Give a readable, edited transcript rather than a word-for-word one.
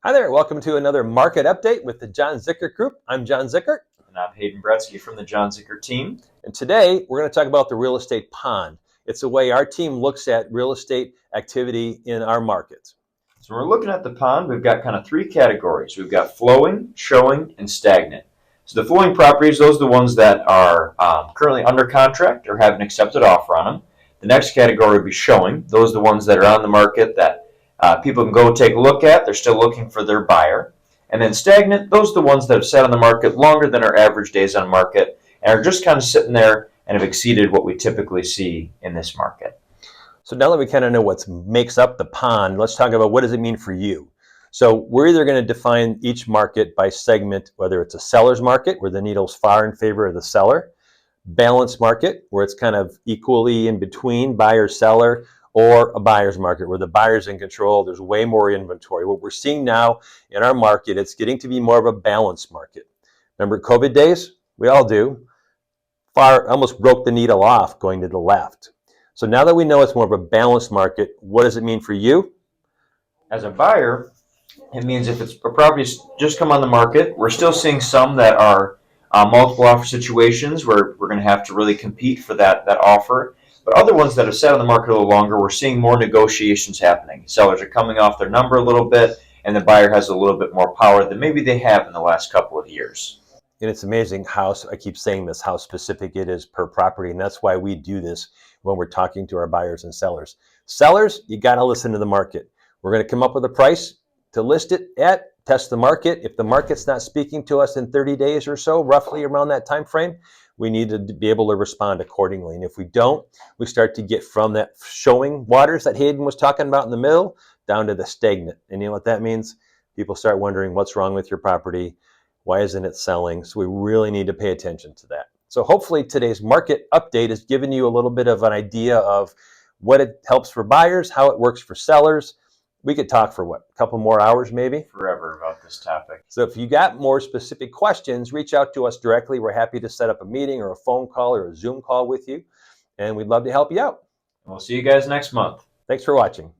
Hi there, welcome to another market update with the Jon Zickert Group. I'm Jon Zickert. And I'm Hayden Bretsky from the Jon Zickert team. And today we're going to talk about the real estate pond. It's the way our team looks at real estate activity in our markets. So we're looking at the pond. We've got kind of three categories. We've got flowing, showing, and stagnant. So the flowing properties, those are the ones that are currently under contract or have an accepted offer on them. The next category would be showing. Those are the ones that are on the market that people can go take a look at. They're still looking for their buyer. And then stagnant, those are the ones that have sat on the market longer than our average days on market and are just kind of sitting there and have exceeded what we typically see in this market. So now that we kind of know what makes up the pond, let's talk about what does it mean for you. So we're either going to define each market by segment, whether it's a seller's market where the needle's far in favor of the seller, balanced market where it's kind of equally in between buyer seller, or a buyer's market where the buyer's in control. There's way more inventory. What we're seeing now in our market, it's getting to be more of a balanced market. Remember COVID days? We all do. Almost broke the needle off going to the left. So now that we know it's more of a balanced market, what does it mean for you? As a buyer, it means if it's a property's just come on the market, we're still seeing some that are multiple offer situations where we're going to have to really compete for that offer. But other ones that have sat on the market a little longer, we're seeing more negotiations happening. Sellers are coming off their number a little bit, and the buyer has a little bit more power than maybe they have in the last couple of years. And it's amazing how, I keep saying this, how specific it is per property. And that's why we do this when we're talking to our buyers and sellers. Sellers, you got to listen to the market. We're going to come up with a price to list it at, test the market. If the market's not speaking to us in 30 days or so, roughly around that time frame, we need to be able to respond accordingly. And if we don't, we start to get from that showing waters that Hayden was talking about in the middle down to the stagnant. And you know what that means? People start wondering what's wrong with your property. Why isn't it selling? So we really need to pay attention to that. So hopefully today's market update has given you a little bit of an idea of what it helps for buyers, how it works for sellers. We could talk for a couple more hours maybe? Forever about this topic. So if you got more specific questions, reach out to us directly. We're happy to set up a meeting or a phone call or a Zoom call with you, and we'd love to help you out. We'll see you guys next month. Thanks for watching.